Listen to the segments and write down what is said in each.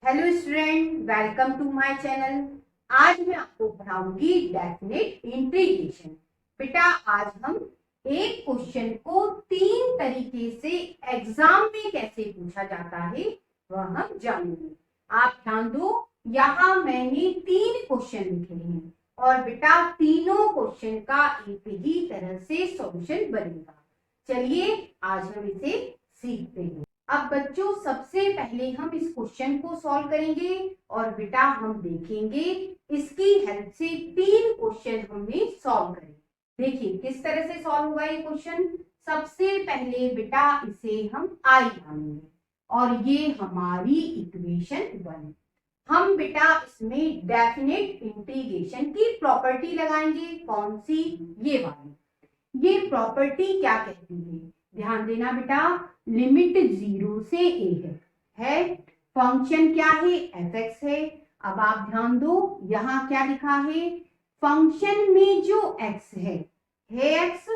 Hello student, welcome to my channel. आज मैं आपको पढ़ाऊंगी डेफिनेट इंटीग्रेशन। बेटा आज हम एक क्वेश्चन को तीन तरीके से एग्जाम में कैसे पूछा जाता है वह हम जानेंगे। आप ध्यान दो, यहाँ मैंने तीन क्वेश्चन लिखे हैं और बेटा तीनों क्वेश्चन का एक ही तरह से सॉल्यूशन बनेगा। चलिए आज हम इसे सीखते हैं। अब बच्चों सबसे पहले हम इस क्वेश्चन को सॉल्व करेंगे और बेटा हम देखेंगे इसकी हेल्प से तीन क्वेश्चन हमें सॉल्व करेंगे। देखिए किस तरह से सॉल्व होगा ये क्वेश्चन। सबसे पहले बेटा इसे हम आई मानेंगे और ये हमारी इक्वेशन 1। हम बेटा इसमें डेफिनेट इंटीग्रेशन की प्रॉपर्टी लगाएंगे। कौन सी? ये वाली। ये प्रॉपर्टी क्या कहती है? ध्यान देना बेटा, लिमिट 0 से a है। फंक्शन क्या है? f(x) है। अब आप ध्यान दो, यहाँ क्या लिखा है? फंक्शन में जो x है x,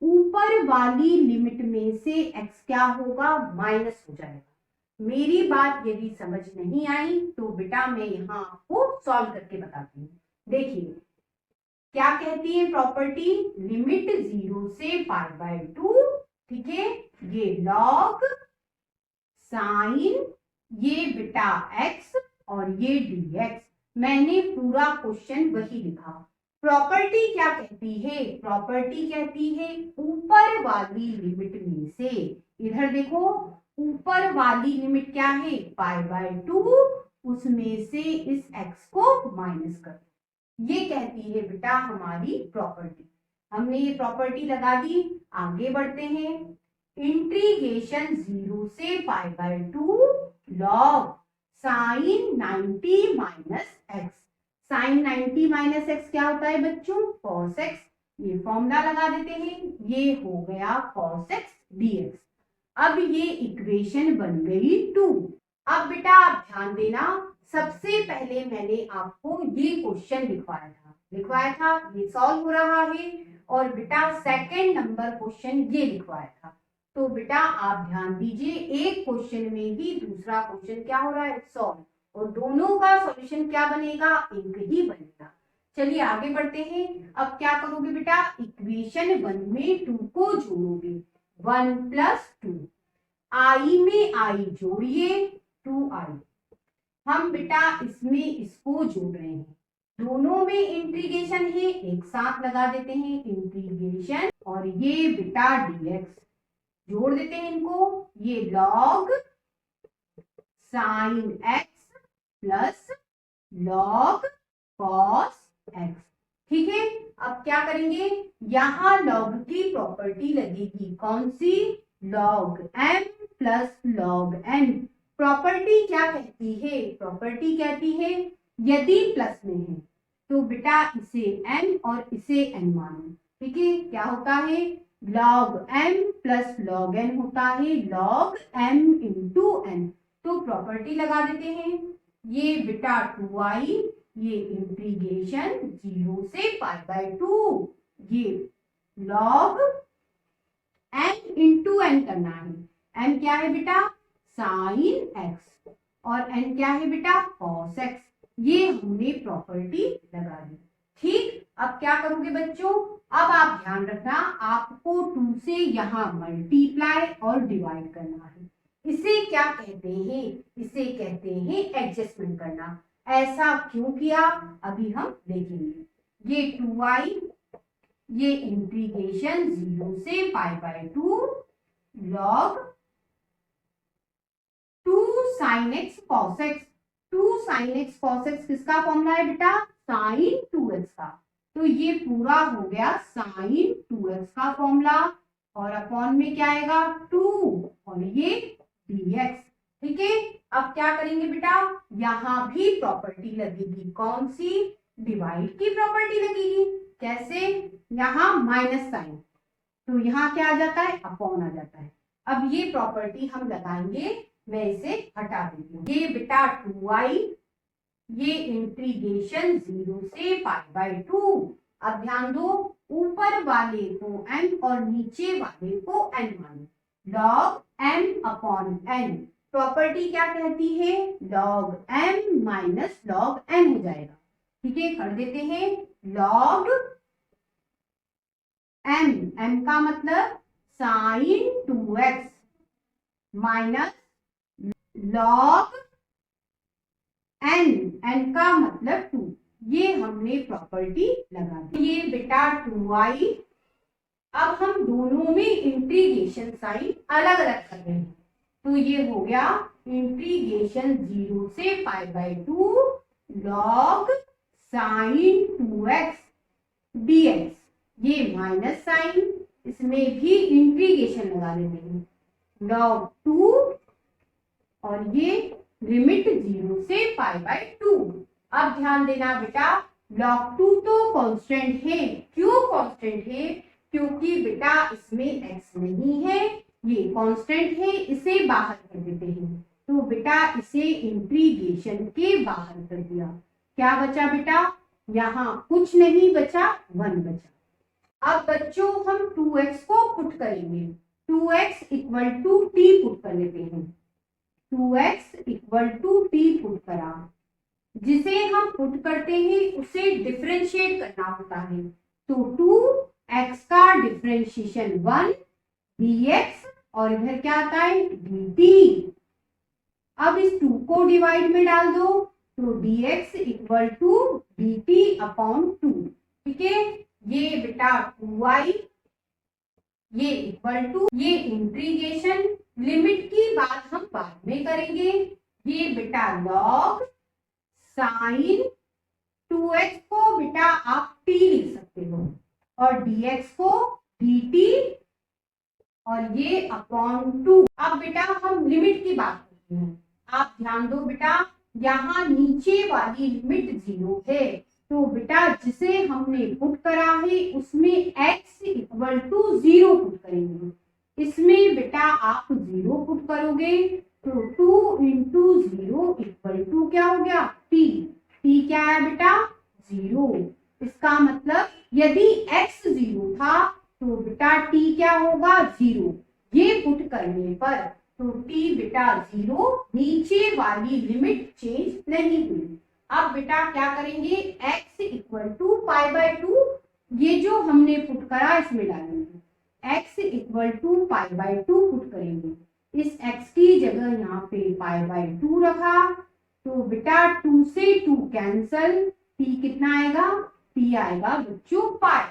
ऊपर वाली लिमिट में से x क्या होगा? माइनस हो जाएगा। मेरी बात यदि समझ नहीं आई तो बेटा मैं यहाँ आपको सॉल्व करके बताती हूँ। देखिए क्या कहती है प्रॉपर्टी? लिमिट 0 से π/2, ठीक है, ये लॉग साइन, ये बेटा x और ये dx। मैंने पूरा क्वेश्चन वही लिखा। प्रॉपर्टी क्या कहती है? प्रॉपर्टी कहती है ऊपर वाली लिमिट में से, इधर देखो ऊपर वाली लिमिट क्या है? π/2, उसमें से इस x को माइनस कर। ये कहती है बेटा हमारी प्रॉपर्टी। हमने ये प्रॉपर्टी लगा दी, आगे बढ़ते हैं। इंटीग्रेशन 0 से π/2 log sine 90 minus x. Sine 90 minus x क्या होता है बच्चों? cos x। ये फॉर्मूला लगा देते हैं, ये हो गया cos x dx। अब ये इक्वेशन बन गई 2। अब बेटा आप ध्यान देना, सबसे पहले मैंने आपको ये क्वेश्चन लिखवाया था, ये सॉल्व हो रहा है। और बेटा सेकंड नंबर क्वेश्चन ये लिखवाया था। तो बेटा आप ध्यान दीजिए, एक क्वेश्चन में ही दूसरा क्वेश्चन क्या हो रहा है? सॉल्व। और दोनों का सॉल्यूशन क्या बनेगा? एक ही बनेगा। चलिए आगे बढ़ते हैं। अब क्या करोगे बेटा? इक्वेशन 1 में 2 को जोड़ोगे। 1 + 2, आई में आई जोड़िए 2i। हम बेटा इसमें इसको जोड़ रहे हैं, दोनों में इंटीग्रेशन है, एक साथ लगा देते हैं इंटीग्रेशन। और ये बेटा dx जोड़ देते हैं इनको, ये log sign x plus log cos x। ठीक है, अब क्या करेंगे? यहां लॉग की प्रॉपर्टी लगेगी। कौन सी? Log m plus log n। Property क्या कहती है? प्रॉपर्टी कहती है यदि प्लस में है तो बेटा इसे m और इसे n मानो। ठीक है, क्या होता है? log m plus log n होता है log m इंटू n। तो प्रॉपर्टी लगा देते हैं, ये बेटा 2i, ये इंटीग्रेशन 0 से π/2, ये log m इंटू n करना है। m क्या है बेटा? साइन x और n क्या है बेटा? cos x। ये हमने प्रॉपर्टी लगा दी। ठीक, अब क्या करोगे बच्चों? अब आप ध्यान रखना, आपको 2 से यहाँ मल्टीप्लाई और डिवाइड करना है। इसे क्या कहते हैं? इसे कहते हैं एडजस्टमेंट करना। ऐसा क्यों किया अभी हम देखेंगे। ये 2i, ये इंटीग्रेशन 0 से π/2 log 2 sin x cos x। 2 sin x cos x किसका फॉर्मूला है बेटा? sin 2x का। तो ये पूरा हो गया sin 2x का फॉर्मूला और अपॉन में क्या आएगा? 2 और ये dx। ठीक है, अब क्या करेंगे बेटा? यहां भी प्रॉपर्टी लगेगी। कौन सी? डिवाइड की प्रॉपर्टी लगेगी। कैसे? यहां माइनस साइन, तो यहाँ क्या आ जाता है? अपॉन आ जाता है। अब ये प्रॉपर्टी हम लगाएंगे, मैं इसे हटा देती हूँ। ये बेटा 2i, ये इंटीग्रेशन 0 से π/2। अब ध्यान दो, ऊपर वाले को m और नीचे वाले को n मानो। log m upon n, property क्या कहती है, log m minus log n हो जाएगा। ठीक है, कर देते हैं log m, m का मतलब sin 2x minus log n, n का मतलब 2। ये हमने प्रॉपर्टी लगा दी। ये बेटा 2y, अब हम दोनों में इंटीग्रेशन साइन अलग अलग कर रहे हैं, तो ये हो गया इंटीग्रेशन 0 से π/2 log sin 2x dx। ये माइनस साइन, इसमें भी इंटीग्रेशन लगा लेते हैं log 2 और ये लिमिट 0 से π/2। अब ध्यान देना बेटा, log 2 तो कांस्टेंट है। क्यों कांस्टेंट है, क्योंकि बेटा इसमें x नहीं है, ये कांस्टेंट है, इसे बाहर कर देते हैं। तो बेटा इसे इंटीग्रेशन के बाहर कर दिया, क्या बचा बेटा, यहाँ कुछ नहीं बचा, 1 बचा। अब बच्चों हम 2x को पुट करेंगे, 2x equal to t put कर लेते हैं। 2x equal to t put करा, जिसे हम पुट करते हैं उसे डिफरेंशिएट करना होता है। तो 2x का डिफरेंशिएशन 1 dx और इधर क्या आता है dt। अब इस 2 को डिवाइड में डाल दो, तो dx equal to dt upon 2। ठीक है, ये बेटा 2y, ये इक्वल टू, ये इंटीग्रेशन, लिमिट की बात हम बाद में करेंगे। ये बेटा log sin 2x को बेटा आप t लिख सकते हो और dx को dt और ये अपॉन 2। अब बेटा हम लिमिट की बात करते हैं। आप ध्यान दो बेटा, यहाँ नीचे वाली लिमिट 0 है, तो बेटा जिसे हमने पुट करा है उसमें x इक्वल टू 0 पुट करेंगे। इसमें बेटा आप 0 पुट करोगे तो 2 इंटू 0 इक्वल टू क्या हो गया t। t क्या है बेटा 0। इसका मतलब यदि x 0 था तो बेटा t क्या होगा 0। ये पुट करने पर तो t बेटा 0, नीचे वाली लिमिट चेंज नहीं हुई। अब बेटा क्या करेंगे, x इक्वल टू π/2, ये जो हमने पुट करा इसमें डालेंगे, x इक्वल टू π/2 पुट करेंगे। इस x की जगह यहाँ पे π/2 रखा, तो बेटा 2 से 2 कैंसल, t कितना आएगा, t आएगा बच्चों पाई।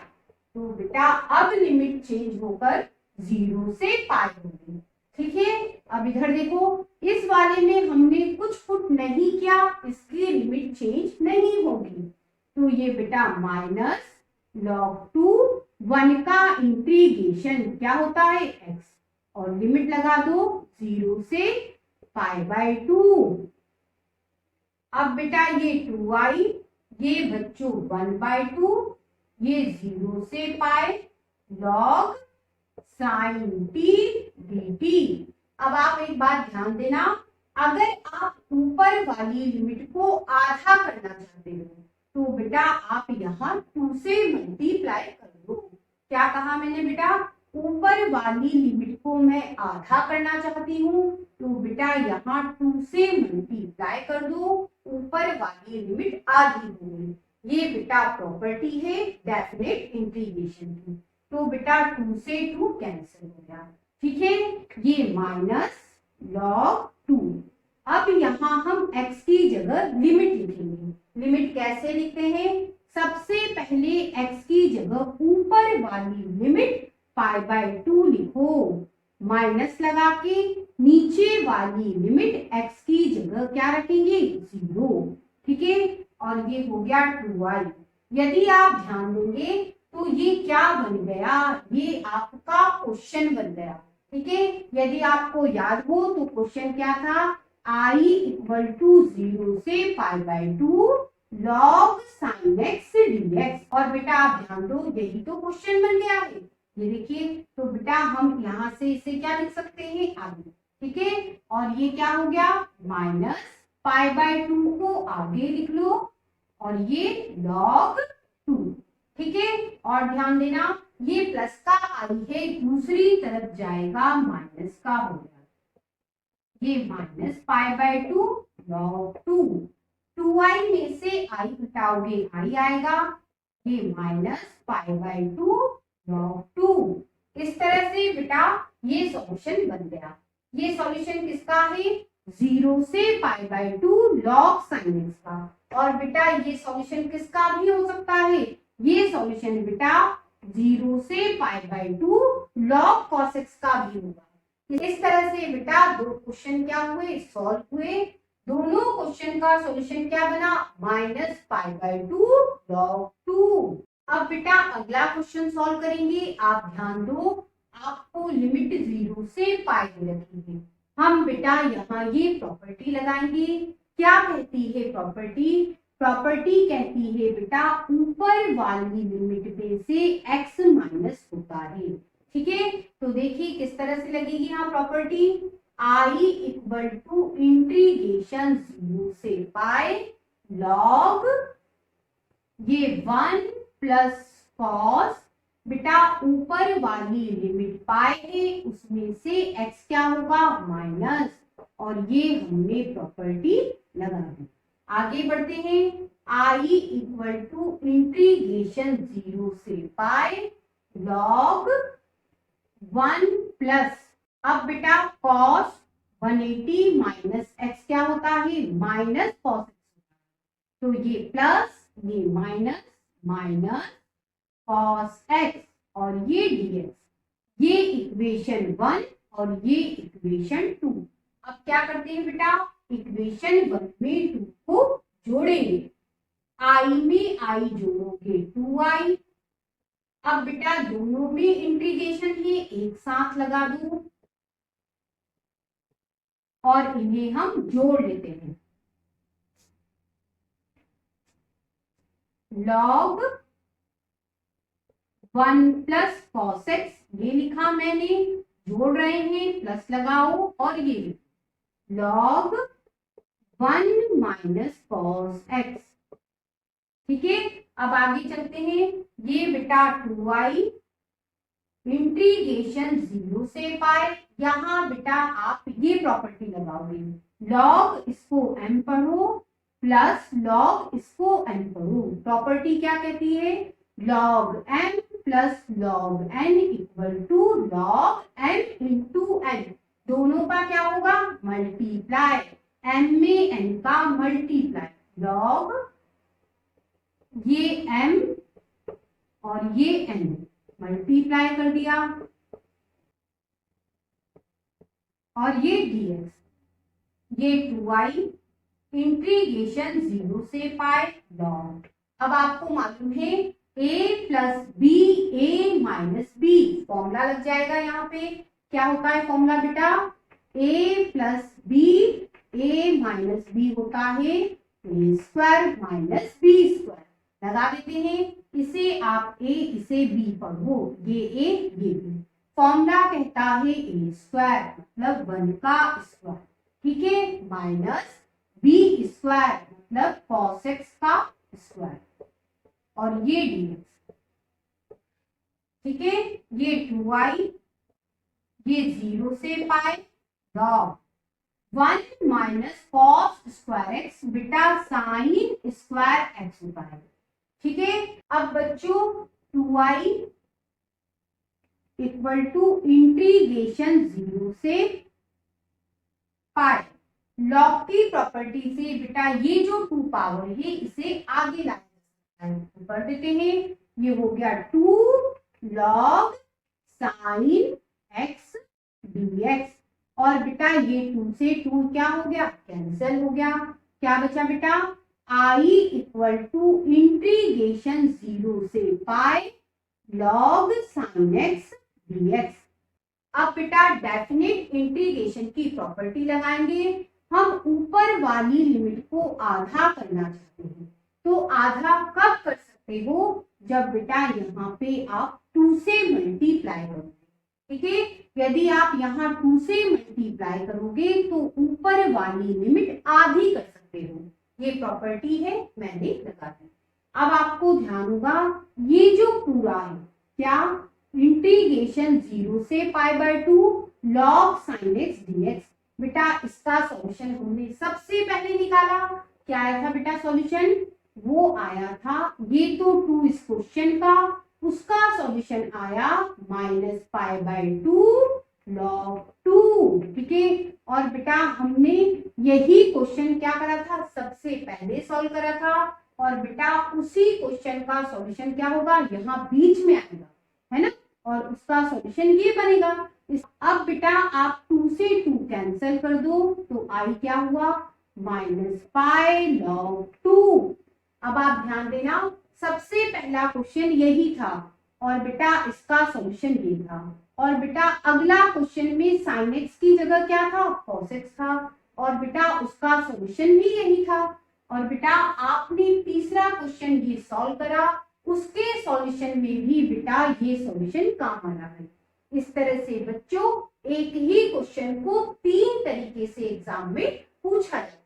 तो बेटा अब लिमिट चेंज होकर 0 से पाई होगी। ठीक है, अब इधर देखो, इस वाले में हमने कुछ पुट नहीं किया, इसकी लिमिट चेंज नहीं होगी। तो ये बेटा माइनस log 2 1 का इंटीग्रेशन क्या होता है x और लिमिट लगा दो 0 से π/2। अब बेटा ये 2y, ये बच्चों 1/2, ये 0 से पाई log sin t dt। अब आप एक बात ध्यान देना, अगर आप ऊपर वाली लिमिट को आधा करना चाहते हो तो बेटा आप यहाँ 2 से मल्टीप्लाई कर दो। क्या कहा मैंने बेटा, ऊपर वाली लिमिट को मैं आधा करना चाहती हूँ तो बेटा यहाँ 2 से मल्टीप्लाई कर दो, ऊपर वाली लिमिट आधी होगी। ये बेटा प्रॉपर्टी है डेफिनेट इंटीग्रेशन की। तो बेटा 2 से 2 कैंसिल हो गया। ठीक है, ये माइनस log 2। अब यहाँ हम x की जगह लिमिट लिखेंगे। लिमिट कैसे लिखते हैं, सबसे पहले x की जगह ऊपर वाली लिमिट π/2 लिखो, माइनस लगा के नीचे वाली लिमिट x की जगह क्या रखेंगे 0। ठीक है, और ये हो गया 2y। यदि आप ध्यान देंगे तो ये क्या बन गया, ये आपका क्वेश्चन बन गया। ठीक है, यदि आपको याद हो तो क्वेश्चन क्या था, i इक्वल टू 0 से π/2 log sin x dx। और बेटा आप ध्यान दो, यही तो क्वेश्चन बन गया है। ये देखिए, तो बेटा हम यहाँ से इसे क्या लिख सकते हैं आगे। ठीक है, और ये क्या हो गया माइनस π/2 को आगे लिख लो और ये log 2। ठीक है, और ध्यान देना ये प्लस का आई है, दूसरी तरफ जाएगा माइनस का हो गया। ये minus pi by 2 log 2। 2i में से i घटाओगे i आएगा, ये माइनस पाई बाय 2 log 2। इस तरह से बेटा ये सॉल्यूशन बन गया। ये सॉल्यूशन किसका है? 0 से pi by 2 log sin x का। और बेटा ये सॉल्यूशन किसका भी हो सकता है? ये सॉल्यूशन बेटा 0 से pi by 2 log cos x का भी होगा। इस तरह से बेटा दो क्वेश्चन क्या हुए? सॉल्व हुए। दोनों क्वेश्चन का सॉल्यूशन क्या बना? Minus pi by 2 log 2। अब बेटा अगला क्वेश्चन सॉल्व करेंगे। आप ध्यान दो, आपको लिमिट 0 से पाई में रखी है। हम बेटा यहाँ ये प्रॉपर्टी लगाएंगे। क्या कहती है प्रॉपर्टी? प्रॉपर्टी कहती है बेटा ऊपर वाली लिमिट में से x माइनस होता है। ठीक है, तो देखिए किस तरह से लगेगी यहाँ property. i equal to integration 0 से पाई log ये 1 प्लस कॉस, बेटा ऊपर वाली लिमिट पाई है उसमें से x क्या होगा? माइनस, और ये हमने प्रॉपर्टी लगा दी। आगे बढ़ते हैं। i इक्वल टू इंटीग्रेशन 0 से पाई log 1 प्लस, अब बेटा cos 180 माइनस x क्या होता है? Minus cos x। तो ये प्लस, ये माइनस, माइनस cos x और ये dx, ये इक्वेशन 1 और ये इक्वेशन 2। अब क्या करते हैं बेटा? इक्वेशन 1 में 2 को जोड़ेंगे। i में i जोड़ोगे 2i। अब बेटा दोनों में इंटीग्रेशन है, एक साथ लगा दूं और इन्हें हम जोड़ लेते हैं। log 1 प्लस cos x ये लिखा मैंने, जोड़ रहे हैं, प्लस लगाओ और ये log 1 माइनस cos x। ठीक है, अब आगे चलते हैं। ये बेटा 2i इंटीग्रेशन 0 से पाई, यहाँ बेटा आप ये प्रॉपर्टी लगाओगे, log इसको m पढ़ो प्लस log इसको n पढ़ो। प्रॉपर्टी क्या कहती है? log m plus log n equal to log m into n। दोनों का क्या होगा? मल्टीप्लाई, m में n का मल्टीप्लाई, log ये m और ये n मल्टीप्लाई कर दिया, और ये dx, ये 2i इंटीग्रेशन 0 से पाई log। अब आपको मालूम है a plus B a minus B, formula लग जाएगा। यहाँ पे क्या होता है फॉर्मूला बेटा? a plus B a minus B होता है a square minus B square. लगा देते हैं, इसे आप a इसे b पढ़ो, ये a ये b। फॉर्मूला कहता है a स्क्वायर मतलब 1 का स्क्वायर, ठीक है, माइनस b स्क्वायर मतलब cos x का स्क्वायर, और ये dx। ठीक है, ये 2i, ये 0 से पाई log 1 minus cos square x, बेटा साइन स्क्वायर एक्स होता है। ठीक है, अब बच्चों 2i इक्वल टू इंटीग्रेशन 0 से पाई, लॉग की प्रॉपर्टी से बेटा ये जो 2 पावर है इसे आगे लाया जा सकता है, तो कर देते हैं। ये हो गया 2 log साइन एक्स dx, और बेटा ये 2 से 2 क्या हो गया? कैंसिल हो गया। क्या बचा बेटा? i इक्वल टू इंटीग्रेशन 0 से पाई log साइन एक्स dx। अब बेटा डेफिनेट इंटीग्रेशन की प्रॉपर्टी लगाएंगे। हम ऊपर वाली लिमिट को आधा करना चाहते हैं, तो आधा कब कर सकते हो? जब बेटा यहाँ पे आप 2 से मल्टीप्लाई करोगे। ठीक है, यदि आप यहाँ 2 से मल्टीप्लाई करोगे तो ऊपर वाली लिमिट आधी कर सकते हो। ये प्रॉपर्टी है, मैंने लगा दी। अब आपको ध्यान होगा ये जो पूरा है क्या? इंटीग्रेशन 0 से pi by 2 log sin x dx, बेटा इसका सॉल्यूशन हमने सबसे पहले निकाला। क्या आया था बेटा सॉल्यूशन? वो आया था, ये तो 2 इस क्वेश्चन का, उसका सॉल्यूशन आया -π/2 log 2। ठीक है, और बेटा हमने यही क्वेश्चन क्या करा था, सबसे पहले सॉल्व करा था, और बेटा उसी क्वेश्चन का सॉल्यूशन क्या होगा, यहाँ बीच में आएगा, है ना, और उसका सॉल्यूशन ये बनेगा। अब बेटा आप 2 से 2 कैंसिल कर दो, तो आई क्या हुआ, -π log 2। अब आप ध्यान देना, सबसे पहला क्वेश्चन यही था, और बेटा इसका सॉल्यूशन ये था, और बेटा अगला क्वेश्चन में sin x की जगह क्या था, cos x था, और बेटा उसका सॉल्यूशन भी यही था। और बेटा आपने तीसरा क्वेश्चन ये सॉल्व करा, उसके सॉल्यूशन में भी बेटा ये सॉल्यूशन काम आना है। इस तरह से बच्चों एक ही क्वेश्चन को 3 तरीके से एग्जाम में पूछा जाता है।